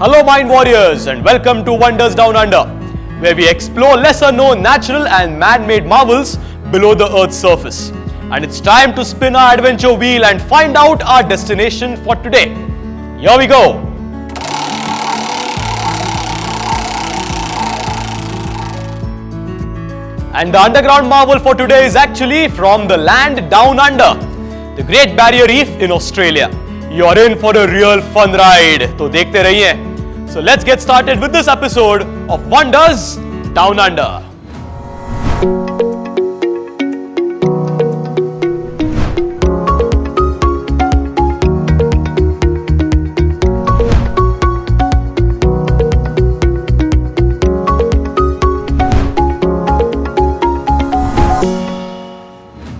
Hello Mind Warriors and welcome to Wonders Down Under, where we explore lesser known natural and man-made marvels below the earth's surface. And it's time to spin our adventure wheel and find out our destination for today. Here we go. And the underground marvel for today is actually from the land down under, the Great Barrier Reef in Australia. You're in for a real fun ride. तो देखते रहिए. So let's get started with this episode of Wonders Down Under.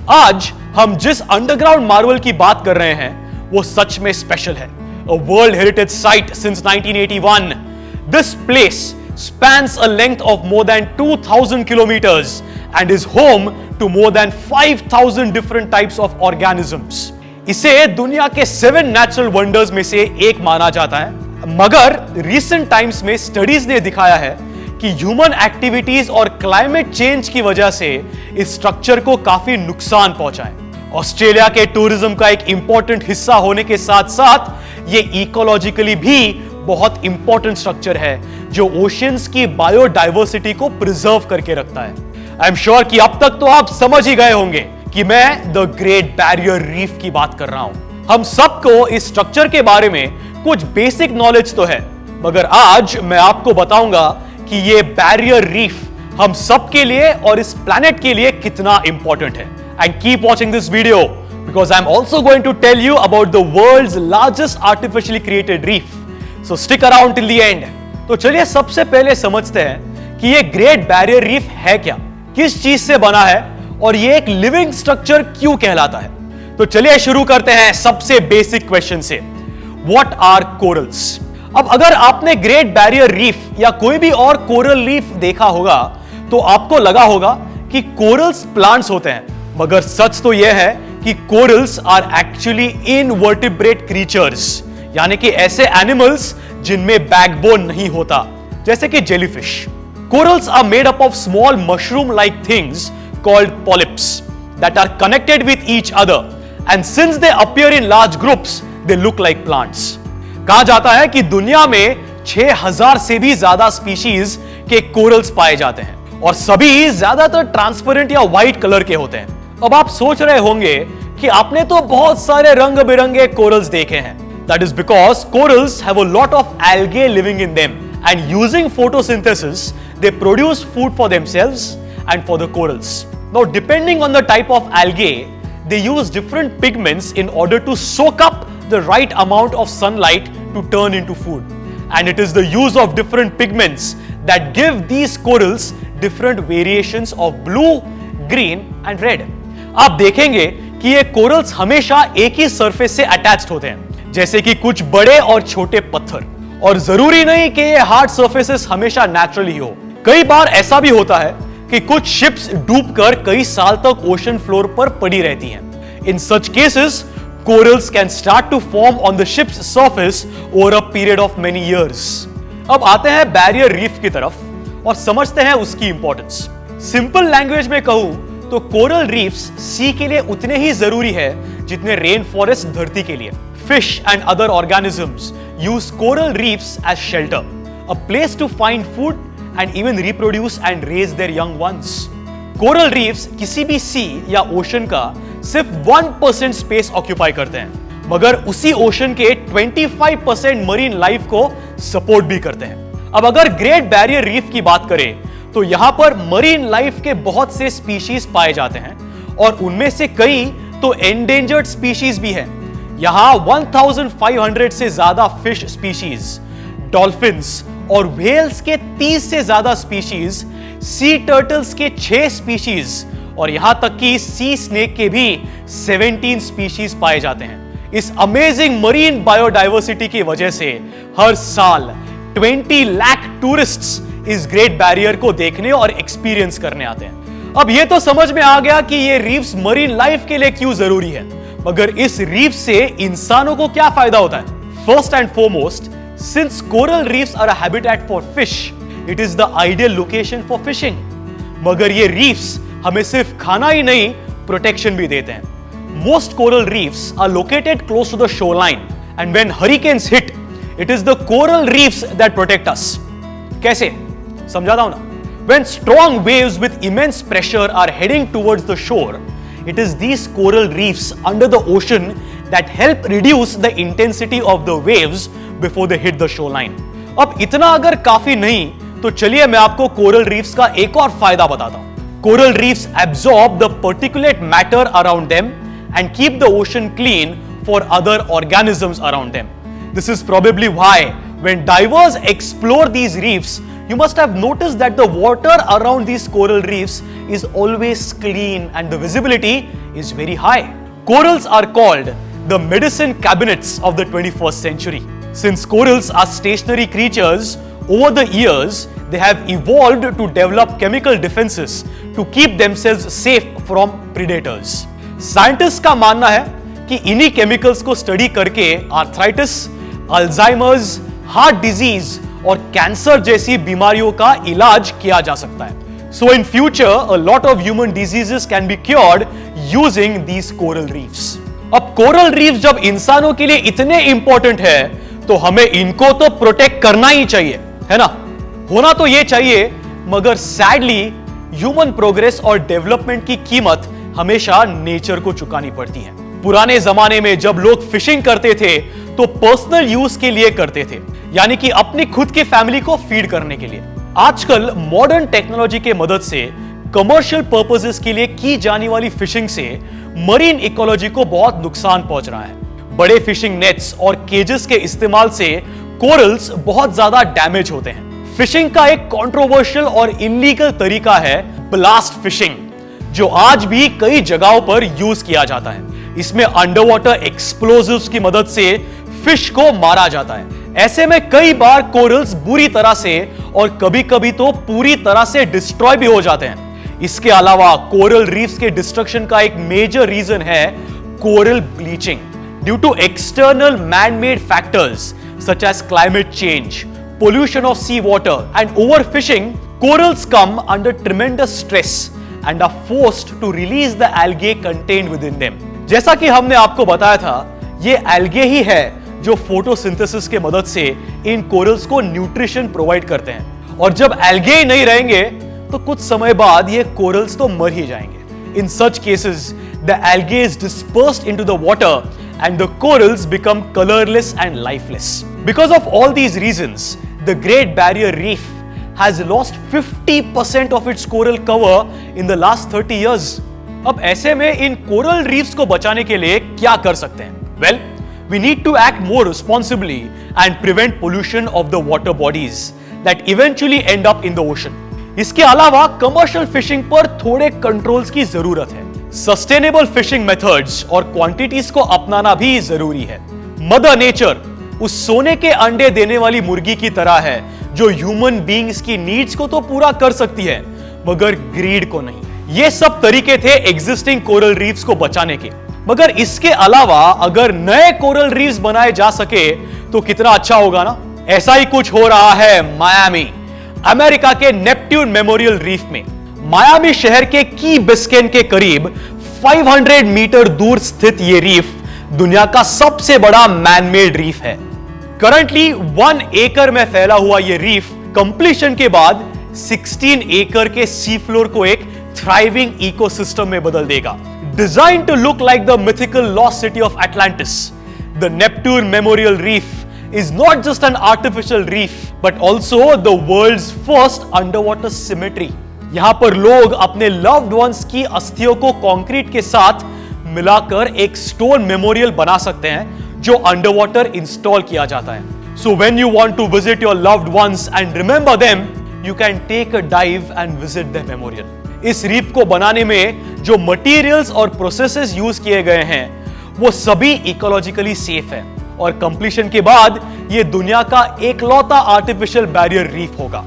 आज हम जिस underground Marvel की बात कर रहे हैं वो सच में स्पेशल है. A World Heritage Site since 1981. This place spans a length of more than 2,000 kilometers and is home to more than 5,000 different types of organisms. इसे दुनिया के 7 नेचुरल वंडर्स में से एक माना जाता है. मगर रिसेंट टाइम्स में स्टडीज ने दिखाया है कि ह्यूमन एक्टिविटीज और क्लाइमेट चेंज की वजह से इस स्ट्रक्चर को काफी नुकसान पहुंचा है. ऑस्ट्रेलिया के टूरिज्म का एक इंपॉर्टेंट हिस्सा होने के साथ साथ ये इकोलॉजिकली भी बहुत इंपॉर्टेंट स्ट्रक्चर है जो ओशियंस की बायोडाइवर्सिटी को प्रिजर्व करके रखता है. आई एम श्योर कि अब तक तो आप समझ ही गए होंगे कि मैं द ग्रेट बैरियर रीफ की बात कर रहा हूं. हम सबको इस स्ट्रक्चर के बारे में कुछ बेसिक नॉलेज तो है, मगर आज मैं आपको बताऊंगा कि ये बैरियर रीफ हम सबके लिए और इस प्लैनेट के लिए कितना इंपॉर्टेंट है. And keep watching this video because I'm also going to tell you about the world's largest artificially created reef. So stick around till the end. तो चलिए सबसे पहले समझते हैं कि ये ग्रेट बैरियर रीफ है क्या, किस चीज से बना है और ये एक लिविंग स्ट्रक्चर क्यों कहलाता है. तो चलिए शुरू करते हैं सबसे बेसिक क्वेश्चन से. What are corals? अब अगर आपने ग्रेट बैरियर रीफ या कोई भी और कोरल रीफ देखा होगा तो आपको लगा होगा कि कोरल्स प्लांट्स होते हैं, मगर सच तो यह है कि corals are actually invertebrate creatures, यानी कि ऐसे एनिमल्स जिनमें बैकबोन नहीं होता, जैसे कि jellyfish. Corals are made up of small mushroom like things called polyps that are connected with each other and since they appear in large groups they look like plants. कहा जाता है कि दुनिया में 6000 से भी ज्यादा स्पीशीज के कोरल्स पाए जाते हैं और सभी ज्यादातर ट्रांसपेरेंट या व्हाइट कलर के होते हैं. अब आप सोच रहे होंगे कि आपने तो बहुत सारे रंग बिरंगे कोरल्स देखे हैं. That is because corals have a lot of algae living in them and using photosynthesis they produce food for themselves and for the corals. Now depending on the type of algae they use different pigments in order to soak up the right amount of sunlight to turn into food. And it is the use of different pigments that give these corals different variations of blue, green and red. आप देखेंगे कि ये corals हमेशा एक ही surface से attached होते हैं, जैसे कि कुछ बड़े और छोटे पत्थर. और जरूरी नहीं कि ये हार्ड सरफेसेस हमेशा नेचुरली हो. कई बार ऐसा भी होता है कि कुछ शिप्स डूबकर कई साल तक ओशन फ्लोर पर पड़ी रहती हैं. In such cases corals can start to form on the ship's surface over a period of many years. अब आते हैं बैरियर रीफ की तरफ और समझते हैं उसकी इंपॉर्टेंस. सिंपल लैंग्वेज में कहूं तो कोरल रीफ्स सी के लिए उतने ही जरूरी है जितने रेन फॉरेस्ट धरती के लिए. Fish and other organisms use coral reefs as shelter, a place to find food and even reproduce and raise their young ones. Coral reefs किसी भी सी या ओशन का सिर्फ 1% स्पेस ऑक्यूपाई करते हैं, मगर उसी ओशन के 25% मरीन लाइफ को सपोर्ट भी करते हैं. अब अगर ग्रेट बैरियर रीफ की बात करें तो यहां पर मरीन लाइफ के बहुत से स्पीशीज पाए जाते हैं और उनमें से कई तो एंडेंजर्ड स्पीशीज भी हैं. यहां 1500 से ज्यादा फिश स्पीशीज, डॉल्फिन्स और व्हेल्स के 30 से ज्यादा स्पीशीज, सी टर्टल्स के 6 स्पीशीज और यहां तक कि सी स्नेक के भी 17 स्पीशीज पाए जाते हैं. इस अमेजिंग मरीन बायोडाइवर्सिटी की वजह से हर साल 20 लाख टूरिस्ट्स इस ग्रेट बैरियर को देखने और एक्सपीरियंस करने आते हैं. अब ये तो समझ में आ गया कि ये रीफ्स मरीन लाइफ के लिए क्यों जरूरी है, मगर इस रीफ से इंसानों को क्या फायदा होता है? First and foremost, Since coral reefs are a habitat for fish, it is the ideal location for fishing. मगर ये reefs हमें सिर्फ खाना ही नहीं, protection भी देते हैं. Most coral reefs are located close to the shoreline, and when hurricanes hit, it is the coral reefs that protect us. कैसे? समझाता हूं ना. When strong waves with immense pressure are heading towards the shore, it is these coral reefs under the ocean that help reduce the intensity of the waves before they hit the shoreline. अब इतना अगर काफी नहीं, तो चलिए मैं आपको coral reefs का एक और फायदा बताता हूं. Coral reefs absorb the particulate matter around them and keep the ocean clean for other organisms around them. This is probably why when divers explore these reefs, you must have noticed that the water around these coral reefs is always clean and the visibility is very high. Corals are called the medicine cabinets of the 21st century. Since corals are stationary creatures, over the years they have evolved to develop chemical defenses to keep themselves safe from predators. Scientists का मानना है कि इन्हीं chemicals को study करके arthritis, Alzheimer's, heart disease और cancer जैसी बीमारियों का इलाज किया जा सकता है. So in future, a lot of human diseases can be cured using these coral reefs. अब कोरल रीफ जब इंसानों के लिए इतने इंपॉर्टेंट है, तो हमें इनको तो प्रोटेक्ट करना ही चाहिए, है ना? होना तो ये चाहिए, मगर सैडली ह्यूमन प्रोग्रेस और डेवलपमेंट की कीमत हमेशा नेचर को चुकानी पड़ती है. पुराने जमाने में जब लोग फिशिंग करते थे, तो पर्सनल यूज के लिए करते थे, यानी कि अपनी खुद की फैमिली को फीड करने के लिए. आजकल मॉडर्न टेक्नोलॉजी के मदद से कमर्शियल पर्पसेस के लिए की जाने वाली फिशिंग से मरीन इकोलॉजी को बहुत नुकसान पहुंच रहा है. बड़े फिशिंग नेट्स और केजेस के इस्तेमाल से कोरल्स बहुत ज्यादा डैमेज होते हैं. फिशिंग का एक कंट्रोवर्शियल और इलीगल तरीका है ब्लास्ट फिशिंग, जो आज भी कई जगहों पर यूज किया जाता है. इसमें अंडर वाटर एक्सप्लोजिव्स की मदद से फिश को मारा जाता है. ऐसे में कई बार कोरल्स बुरी तरह से और कभी कभी तो पूरी तरह से डिस्ट्रॉय भी हो जाते हैं. इसके अलावा कोरल रीफ्स के डिस्ट्रक्शन का एक मेजर रीजन है coral bleaching. Due to external man made factors such as climate change, pollution of sea water and overfishing, corals come under tremendous stress and are forced to release the algae contained within them. जैसा कि हमने आपको बताया था, ये algae ही है जो photosynthesis के मदद से इन कोरल्स को न्यूट्रिशन प्रोवाइड करते हैं. और जब algae ही नहीं रहेंगे, तो कुछ समय बाद ये कोरल्स तो मर ही जाएंगे. In such cases, the algae is dispersed into the water and the corals become colorless and lifeless. Because of all these reasons, the Great Barrier Reef has lost 50% of its coral cover in the last 30 years. अब ऐसे में इन coral reefs को बचाने के लिए क्या कर सकते हैं? Well, we need to act more responsibly and prevent pollution of the water bodies that eventually end up in the ocean. इसके अलावा कमर्शियल फिशिंग पर थोड़े कंट्रोल्स की जरूरत है. सस्टेनेबल फिशिंग मेथड्स और क्वांटिटीज को अपनाना भी जरूरी है. मदर नेचर उस सोने के अंडे देने वाली मुर्गी की तरह है जो ह्यूमन बीइंग्स की नीड्स को तो पूरा कर सकती है, मगर ग्रीड को नहीं. ये सब तरीके थे एग्जिस्टिंग कोरल रीफ्स को बचाने के, मगर इसके अलावा अगर नए कोरल रीफ्स बनाए जा सके तो कितना अच्छा होगा ना. ऐसा ही कुछ हो रहा है मायामी, अमेरिका के नेपट्यून मेमोरियल रीफ में. मायामी शहर के की बिस्केन के करीब 500 मीटर दूर स्थित यह रीफ दुनिया का सबसे बड़ा मैनमेड रीफ है. करंटली 1 एकड़ में फैला हुआ यह रीफ कंप्लीशन के बाद 16 एकड़ के सी फ्लोर को एक थ्राइविंग इकोसिस्टम में बदल देगा. Design to look like the mythical lost city of Atlantis, the Neptune memorial reef is not just an artificial reef but also the world's first underwater cemetery. यहां पर लोग अपने loved ones की अस्थियों को कंक्रीट के साथ मिलाकर एक स्टोन मेमोरियल बना सकते हैं जो अंडरवाटर इंस्टॉल किया जाता है. So when you want to visit your loved ones and remember them, you can take a dive and visit their memorial. इस रीफ को बनाने में जो मटेरियल्स और प्रोसेसेस यूज किए गए हैं वो सभी इकोलॉजिकली सेफ है और कंप्लीशन के बाद ये दुनिया का एकलौता आर्टिफिशियल बैरियर रीफ होगा.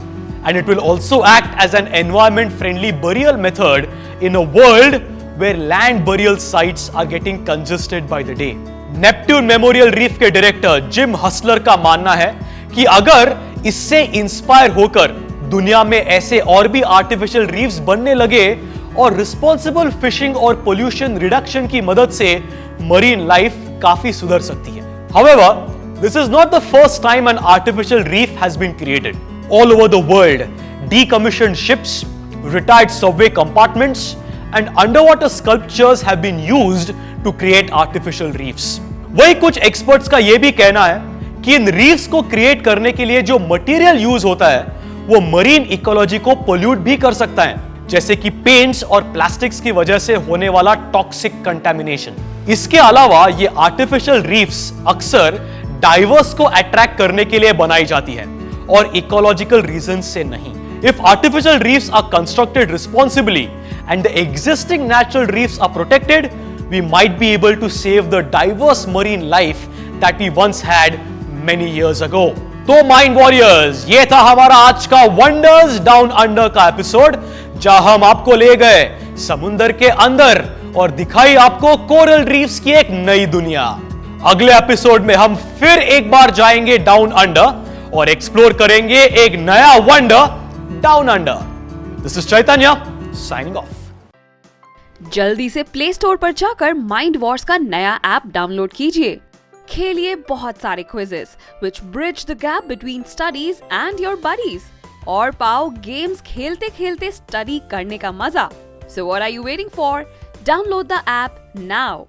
And it will also act as an environment friendly burial method in a world where land burial sites are getting congested by the day. Neptune memorial reef के director Jim Hasler का मानना है कि अगर इससे inspire होकर दुनिया में ऐसे और भी आर्टिफिशियल रीफ्स बनने लगे और रिस्पॉन्सिबल फिशिंग और पोल्यूशन रिडक्शन की मदद से मरीन लाइफ काफी सुधर सकती है। However, this is not the first time an artificial reef has been created. All over the world, decommissioned ships, retired subway compartments, and underwater sculptures have been used to create artificial reefs. वही कुछ experts का यह भी कहना है कि इन reefs को create करने के लिए जो material use होता है, वो marine ecology को pollute भी कर सकता है, जैसे कि पेंट्स और प्लास्टिक्स की वजह से होने वाला टॉक्सिक कंटामिनेशन। इसके अलावा ये आर्टिफिशियल रीफ्स अक्सर डाइवर्स को अट्रैक्ट करने के लिए बनाई जाती है और इकोलॉजिकल रीजन से नहीं। If artificial reefs are constructed responsibly and the existing natural reefs are protected, we might be able to save the diverse marine life that we once had many years ago. तो mind warriors, ये था हमारा आज का wonders down under का episode, जहां हम आपको ले गए समुंदर के अंदर और दिखाई आपको कोरल रीफ्स की एक नई दुनिया। अगले एपिसोड में हम फिर एक बार जाएंगे डाउन अंडर और एक्सप्लोर करेंगे एक नया wonder down under. This is Chaitanya signing off. जल्दी से प्ले स्टोर पर जाकर माइंड वॉर्स का नया ऐप डाउनलोड कीजिए। खेलिए बहुत सारे quizzes which bridge the gap between studies and your buddies और पाओ गेम्स खेलते खेलते स्टडी करने का मजा। So what are you waiting for? Download the app now.